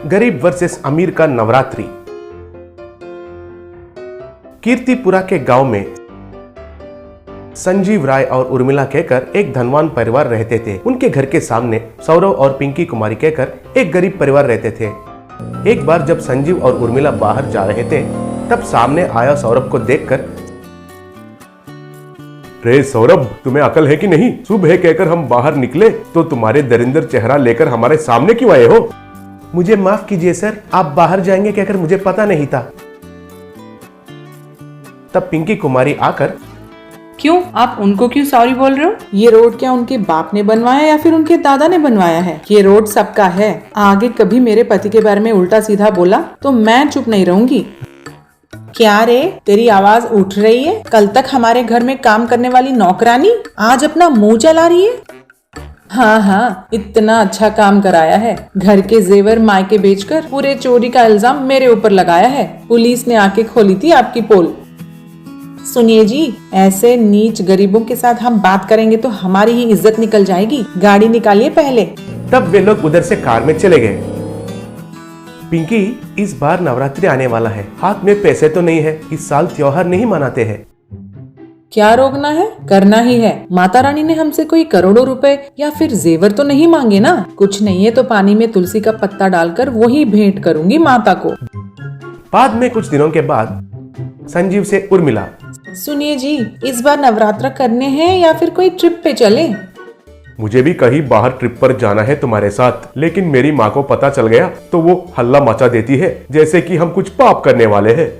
गरीब वर्सेस अमीर का नवरात्रि। कीर्तिपुरा के गांव में संजीव राय और उर्मिला कहकर एक धनवान परिवार रहते थे। उनके घर के सामने सौरव और पिंकी कुमारी कहकर एक गरीब परिवार रहते थे। एक बार जब संजीव और उर्मिला बाहर जा रहे थे, तब सामने आया सौरभ को देखकर, रे सौरभ, तुम्हें अकल है कि नहीं? सुबह कहकर हम बाहर निकले तो तुम्हारे दरिंदर चेहरा लेकर हमारे सामने क्यों आए हो? मुझे माफ कीजिए सर, आप बाहर जाएंगे कहकर मुझे पता नहीं था। तब पिंकी कुमारी आकर, क्यों आप उनको क्यों सॉरी बोल रहे हो? ये रोड क्या उनके बाप ने बनवाया या फिर उनके दादा ने बनवाया है? ये रोड सबका है। आगे कभी मेरे पति के बारे में उल्टा सीधा बोला तो मैं चुप नहीं रहूंगी। क्या रे, तेरी आवाज उठ रही है? कल तक हमारे घर में काम करने वाली नौकरानी आज अपना मुंह चला रही है। हाँ, इतना अच्छा काम कराया है। घर के जेवर मायके बेचकर पूरे चोरी का इल्जाम मेरे ऊपर लगाया है। पुलिस ने आके खोली थी आपकी पोल। सुनिए जी, ऐसे नीच गरीबों के साथ हम बात करेंगे तो हमारी ही इज्जत निकल जाएगी। गाड़ी निकालिए पहले। तब वे लोग उधर से कार में चले गए। पिंकी, इस बार नवरात्रि आने वाला है, हाथ में पैसे तो नहीं है, इस साल त्योहार नहीं मनाते हैं। क्या रोकना है? करना ही है। माता रानी ने हमसे कोई करोड़ों रुपए या फिर जेवर तो नहीं मांगे ना। कुछ नहीं है तो पानी में तुलसी का पत्ता डालकर वही भेंट करूंगी माता को। बाद में कुछ दिनों के बाद संजीव से उर्मिला, सुनिए जी, इस बार नवरात्र करने हैं या फिर कोई ट्रिप पे चले? मुझे भी कहीं बाहर ट्रिप पर जाना है तुम्हारे साथ, लेकिन मेरी माँ को पता चल गया तो वो हल्ला मचा देती है जैसे कि हम कुछ पाप करने वाले हैं।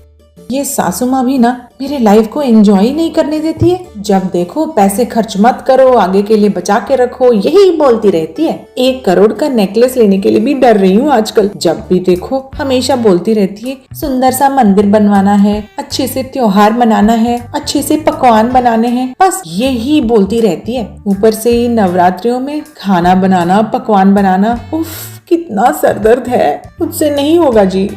ये सासू माँ भी ना मेरे लाइफ को एंजॉय नहीं करने देती है। जब देखो पैसे खर्च मत करो, आगे के लिए बचा के रखो, यही बोलती रहती है। 1 करोड़ का नेकलेस लेने के लिए भी डर रही हूँ आजकल। जब भी देखो हमेशा बोलती रहती है सुंदर सा मंदिर बनवाना है, अच्छे से त्योहार मनाना है, अच्छे से पकवान बनाने हैं, बस यही बोलती रहती है। ऊपर से ही नवरात्रियों में खाना बनाना, पकवान बनाना, उफ कितना सरदर्द है। मुझसे नहीं होगा जी।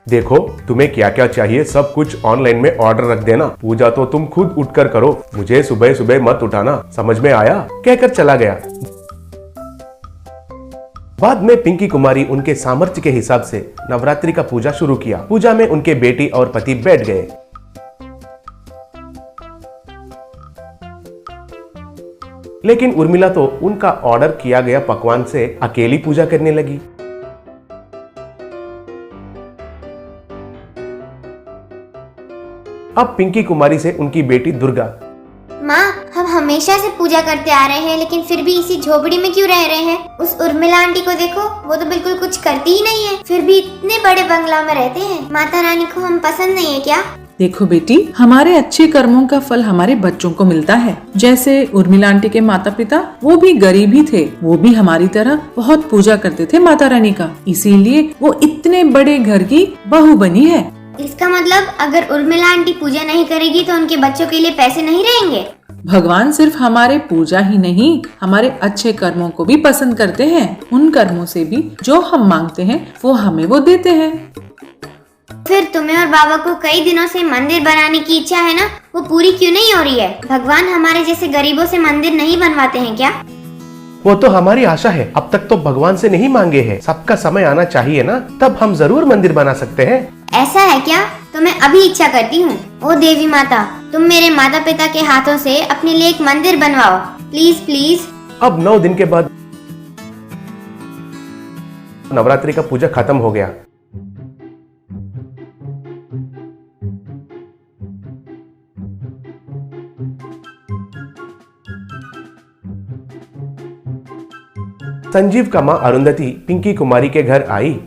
देखो, तुम्हें क्या क्या चाहिए सब कुछ ऑनलाइन में ऑर्डर रख देना। पूजा तो तुम खुद उठकर करो, मुझे सुबह सुबह मत उठाना, समझ में आया? कहकर चला गया। बाद में पिंकी कुमारी उनके सामर्थ्य के हिसाब से नवरात्रि का पूजा शुरू किया। पूजा में उनके बेटी और पति बैठ गए। लेकिन उर्मिला तो उनका ऑर्डर किया गया पकवान से अकेली पूजा करने लगी। अब पिंकी कुमारी से उनकी बेटी दुर्गा, माँ, हम हमेशा से पूजा करते आ रहे हैं लेकिन फिर भी इसी झोपड़ी में क्यों रह रहे हैं? उस उर्मिला आंटी को देखो, वो तो बिल्कुल कुछ करती ही नहीं है, फिर भी इतने बड़े बंगला में रहते हैं। माता रानी को हम पसंद नहीं है क्या? देखो बेटी, हमारे अच्छे कर्मों का फल हमारे बच्चों को मिलता है। जैसे उर्मिला आंटी के माता पिता, वो भी गरीब ही थे, वो भी हमारी तरह बहुत पूजा करते थे माता रानी का, इसीलिए वो इतने बड़े घर की बहू बनी है। इसका मतलब अगर उर्मिला आंटी पूजा नहीं करेगी तो उनके बच्चों के लिए पैसे नहीं रहेंगे? भगवान सिर्फ हमारे पूजा ही नहीं, हमारे अच्छे कर्मों को भी पसंद करते हैं। उन कर्मों से भी जो हम मांगते हैं वो हमें वो देते हैं। फिर तुम्हें और बाबा को कई दिनों से मंदिर बनाने की इच्छा है ना, वो पूरी क्यों नहीं हो रही है? भगवान हमारे जैसे गरीबों से मंदिर नहीं बनवाते हैं क्या? वो तो हमारी आशा है। अब तक तो भगवान से नहीं मांगे हैं, सबका समय आना चाहिए ना, तब हम जरूर मंदिर बना सकते हैं। ऐसा है क्या? तो मैं अभी इच्छा करती हूँ। ओ देवी माता, तुम मेरे माता पिता के हाथों से अपने लिए एक मंदिर बनवाओ, प्लीज प्लीज। अब 9 दिन के बाद नवरात्रि का पूजा खत्म हो गया। संजीव का मां अरुंधति पिंकी कुमारी के घर आई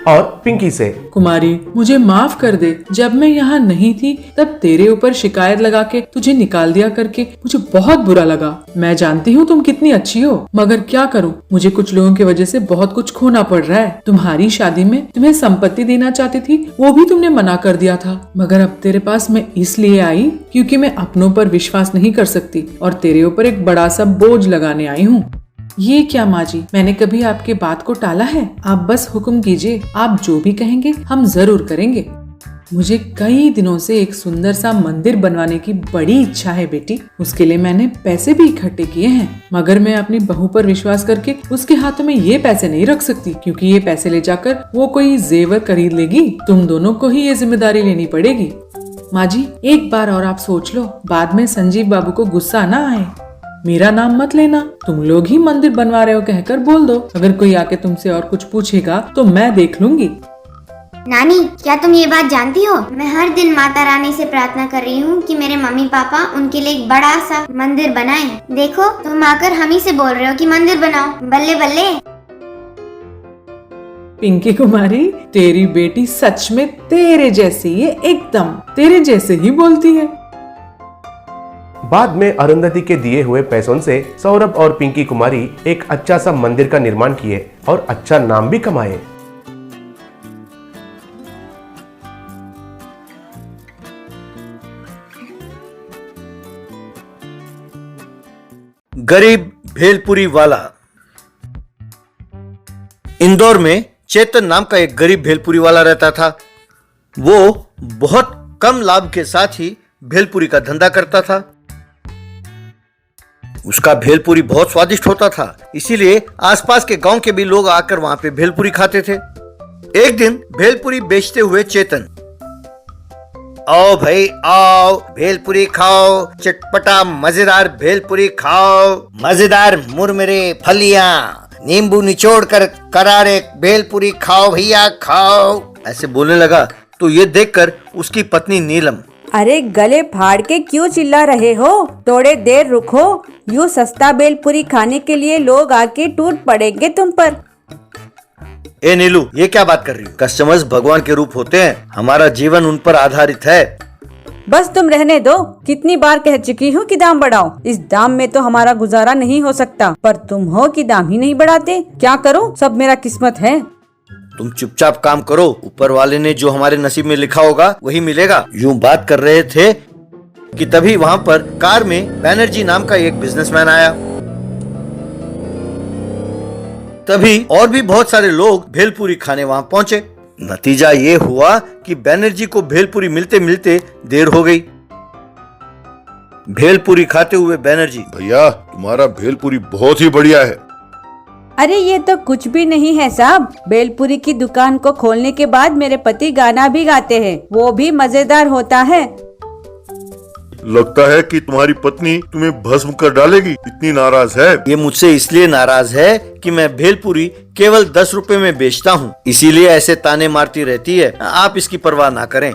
और पिंकी से, कुमारी मुझे माफ कर दे, जब मैं यहाँ नहीं थी तब तेरे ऊपर शिकायत लगा के तुझे निकाल दिया करके मुझे बहुत बुरा लगा। मैं जानती हूँ तुम कितनी अच्छी हो, मगर क्या करूँ, मुझे कुछ लोगों की वजह से बहुत कुछ खोना पड़ रहा है। तुम्हारी शादी में तुम्हें संपत्ति देना चाहती थी, वो भी तुमने मना कर दिया था, मगर अब तेरे पास मैं इसलिए आई क्योंकि मैं अपनों पर विश्वास नहीं कर सकती और तेरे ऊपर एक बड़ा सा बोझ लगाने आई हूँ। ये क्या माँ जी, मैंने कभी आपकी बात को टाला है? आप बस हुक्म कीजिए, आप जो भी कहेंगे हम जरूर करेंगे। मुझे कई दिनों से एक सुंदर सा मंदिर बनवाने की बड़ी इच्छा है बेटी। उसके लिए मैंने पैसे भी इकट्ठे किए हैं, मगर मैं अपनी बहू पर विश्वास करके उसके हाथों में ये पैसे नहीं रख सकती, क्योंकि ये पैसे ले जाकर वो कोई जेवर खरीद लेगी। तुम दोनों को ही ये जिम्मेदारी लेनी पड़ेगी। माँ जी, एक बार और आप सोच लो, बाद में संजीव बाबू को गुस्सा ना आए। मेरा नाम मत लेना, तुम लोग ही मंदिर बनवा रहे हो कहकर बोल दो। अगर कोई आके तुमसे और कुछ पूछेगा तो मैं देख लूंगी। नानी, क्या तुम ये बात जानती हो? मैं हर दिन माता रानी से प्रार्थना कर रही हूँ कि मेरे मम्मी पापा उनके लिए एक बड़ा सा मंदिर बनाएं। देखो, तुम आकर हम ही से बोल रहे हो कि मंदिर बनाओ। बल्ले बल्ले। पिंकी कुमारी, तेरी बेटी सच में तेरे जैसी है, एकदम तेरे जैसे ही बोलती है। बाद में अरुंधति के दिए हुए पैसों से सौरभ और पिंकी कुमारी एक अच्छा सा मंदिर का निर्माण किए और अच्छा नाम भी कमाए। गरीब भेलपुरी वाला। इंदौर में चेतन नाम का एक गरीब भेलपुरी वाला रहता था। वो बहुत कम लाभ के साथ ही भेलपुरी का धंधा करता था। उसका भेलपुरी बहुत स्वादिष्ट होता था, इसीलिए आसपास के गांव के भी लोग आकर वहां पे भेलपुरी खाते थे। एक दिन भेलपुरी बेचते हुए चेतन, आओ भाई आओ, भेलपुरी खाओ, चटपटा मजेदार भेलपुरी खाओ, मजेदार मुरमुरे, फलियां, नींबू निचोड़ कर करारे भेलपुरी खाओ भैया खाओ, ऐसे बोलने लगा। तो ये देखकर उसकी पत्नी नीलम, अरे गले फाड़ के क्यों चिल्ला रहे हो? थोड़े देर रुको, यूं सस्ता भेलपुरी खाने के लिए लोग आके टूट पड़ेंगे तुम पर। ए नीलू, ये क्या बात कर रही हो? कस्टमर्स भगवान के रूप होते हैं, हमारा जीवन उन पर आधारित है। बस तुम रहने दो, कितनी बार कह चुकी हूँ कि दाम बढ़ाओ। इस दाम में तो हमारा गुजारा नहीं हो सकता, पर तुम हो कि दाम ही नहीं बढ़ाते। क्या करूँ, सब मेरा किस्मत है। तुम चुपचाप काम करो, ऊपर वाले ने जो हमारे नसीब में लिखा होगा वही मिलेगा। यूं बात कर रहे थे कि तभी वहां पर कार में बैनर्जी नाम का एक बिजनेसमैन आया। तभी और भी बहुत सारे लोग भेलपुरी खाने वहां पहुंचे। नतीजा ये हुआ कि बैनर्जी को भेलपुरी मिलते मिलते देर हो गई। भेलपुरी खाते हुए बैनर्जी, भैया तुम्हारा भेलपुरी बहुत ही बढ़िया है। अरे ये तो कुछ भी नहीं है साहब। भेलपुरी की दुकान को खोलने के बाद मेरे पति गाना भी गाते हैं, वो भी मजेदार होता है। लगता है कि तुम्हारी पत्नी तुम्हें भस्म कर डालेगी, इतनी नाराज है। ये मुझसे इसलिए नाराज है कि मैं भेलपुरी केवल 10 रुपए में बेचता हूँ, इसीलिए ऐसे ताने मारती रहती है। आप इसकी परवाह ना करें।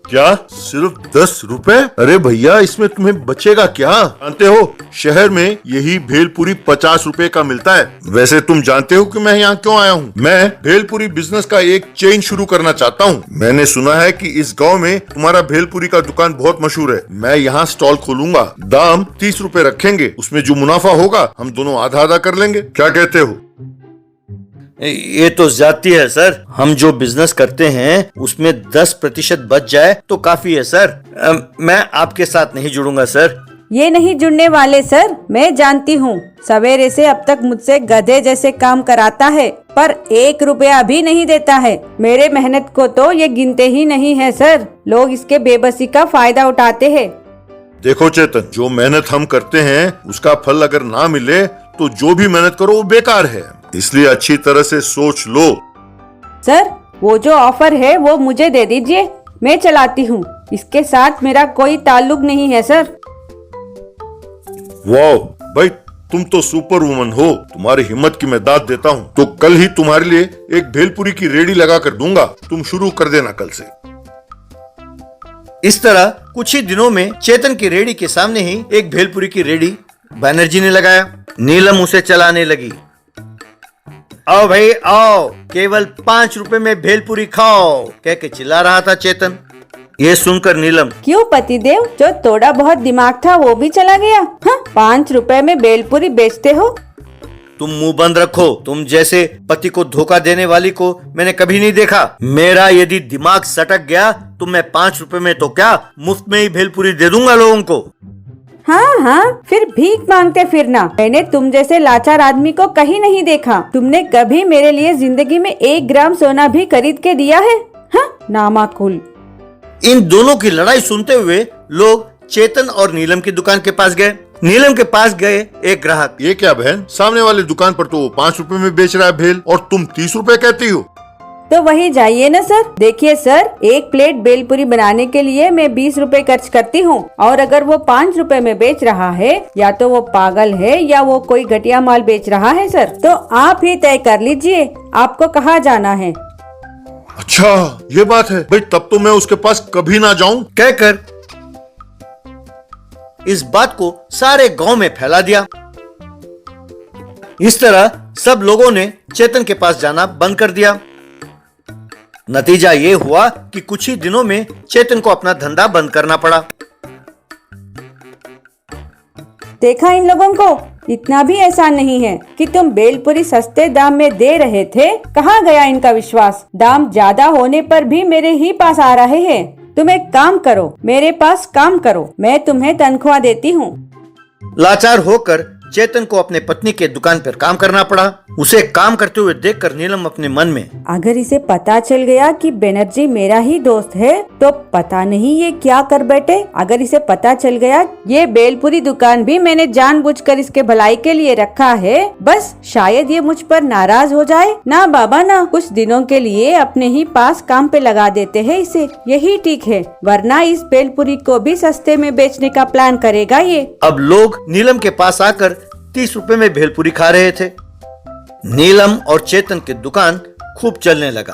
क्या सिर्फ 10 रुपए? अरे भैया इसमें तुम्हें बचेगा क्या? जानते हो शहर में यही भेलपुरी 50 रुपए का मिलता है। वैसे तुम जानते हो कि मैं यहाँ क्यों आया हूँ? मैं भेलपुरी बिजनेस का एक चेन शुरू करना चाहता हूँ। मैंने सुना है कि इस गांव में तुम्हारा भेलपुरी का दुकान बहुत मशहूर है। मैं यहाँ स्टॉल खोलूंगा, दाम 30 रुपए रखेंगे, उसमें जो मुनाफा होगा हम दोनों आधा आधा कर लेंगे। क्या कहते हो? ये तो ज्यादती है सर। हम जो बिजनेस करते हैं उसमें 10% बच जाए तो काफी है सर। मैं आपके साथ नहीं जुड़ूंगा सर। ये नहीं जुड़ने वाले सर, मैं जानती हूँ। सवेरे से अब तक मुझसे गधे जैसे काम कराता है, पर 1 रुपया भी नहीं देता है। मेरे मेहनत को तो ये गिनते ही नहीं है सर। लोग इसके बेबसी का फायदा उठाते हैं। देखो चेतन, जो मेहनत हम करते हैं उसका फल अगर ना मिले तो जो भी मेहनत करो वो बेकार है, इसलिए अच्छी तरह से सोच लो। सर, वो जो ऑफर है वो मुझे दे दीजिए, मैं चलाती हूँ। इसके साथ मेरा कोई ताल्लुक नहीं है सर। वाह भाई, तुम तो सुपर वुमन हो। तुम्हारी हिम्मत की मैं दाद देता हूँ। तो कल ही तुम्हारे लिए एक भेलपुरी की रेडी लगा कर दूंगा, तुम शुरू कर देना कल से। इस तरह कुछ ही दिनों में चेतन की रेडी के सामने ही एक भेलपुरी की रेडी बैनर्जी ने लगाया। नीलम उसे चलाने लगी। आओ भाई आओ, केवल 5 रुपए में भेलपुरी खाओ, कह के चिल्ला रहा था चेतन। ये सुनकर नीलम, क्यों पतिदेव, जो थोड़ा बहुत दिमाग था वो भी चला गया? हाँ, 5 रुपए में भेलपुरी बेचते हो? तुम मुंह बंद रखो। तुम जैसे पति को धोखा देने वाली को मैंने कभी नहीं देखा। मेरा यदि दिमाग सटक गया तो मैं 5 रुपए में तो क्या, मुफ्त में ही भेलपुरी दे दूंगा लोगों को। हाँ हाँ, फिर भीख मांगते फिरना। मैंने तुम जैसे लाचार आदमी को कहीं नहीं देखा। तुमने कभी मेरे लिए जिंदगी में 1 ग्राम सोना भी खरीद के दिया है? हाँ, नामाकुल। इन दोनों की लड़ाई सुनते हुए लोग चेतन और नीलम की दुकान के पास गए। नीलम के पास गए एक ग्राहक। ये क्या बहन, सामने वाली दुकान पर तो वो 5 रुपए में बेच रहा है भेल और तुम 30 रुपए कहती हो। तो वही जाइए ना सर। देखिए सर, एक प्लेट भेलपुरी बनाने के लिए मैं 20 रुपए खर्च करती हूँ और अगर वो 5 रुपए में बेच रहा है या तो वो पागल है या वो कोई घटिया माल बेच रहा है सर। तो आप ही तय कर लीजिए आपको कहाँ जाना है। अच्छा ये बात है भाई, तब तो मैं उसके पास कभी ना जाऊं। कहकर इस बात को सारे गांव में फैला दिया। इस तरह सब लोगों ने चेतन के पास जाना बंद कर दिया। नतीजा ये हुआ कि कुछ ही दिनों में चेतन को अपना धंधा बंद करना पड़ा। देखा इन लोगों को, इतना भी एहसान नहीं है कि तुम भेलपुरी सस्ते दाम में दे रहे थे। कहाँ गया इनका विश्वास। दाम ज्यादा होने पर भी मेरे ही पास आ रहे हैं। तुम एक काम करो, मेरे पास काम करो, मैं तुम्हें तनख्वाह देती हूँ। लाचार होकर चेतन को अपने पत्नी के दुकान पर काम करना पड़ा। उसे काम करते हुए देखकर नीलम अपने मन में, अगर इसे पता चल गया कि बनर्जी मेरा ही दोस्त है तो पता नहीं ये क्या कर बैठे। अगर इसे पता चल गया ये भेलपुरी दुकान भी मैंने जानबूझकर इसके भलाई के लिए रखा है, बस शायद ये मुझ पर नाराज हो जाए। ना बाबा ना, कुछ दिनों के लिए अपने ही पास काम पे लगा देते हैं इसे, यही ठीक है, वरना इस भेलपुरी को भी सस्ते में बेचने का प्लान करेगा ये। अब लोग नीलम के पास आकर 30 रुपए में भेलपुरी खा रहे थे। नीलम और चेतन की दुकान खूब चलने लगा।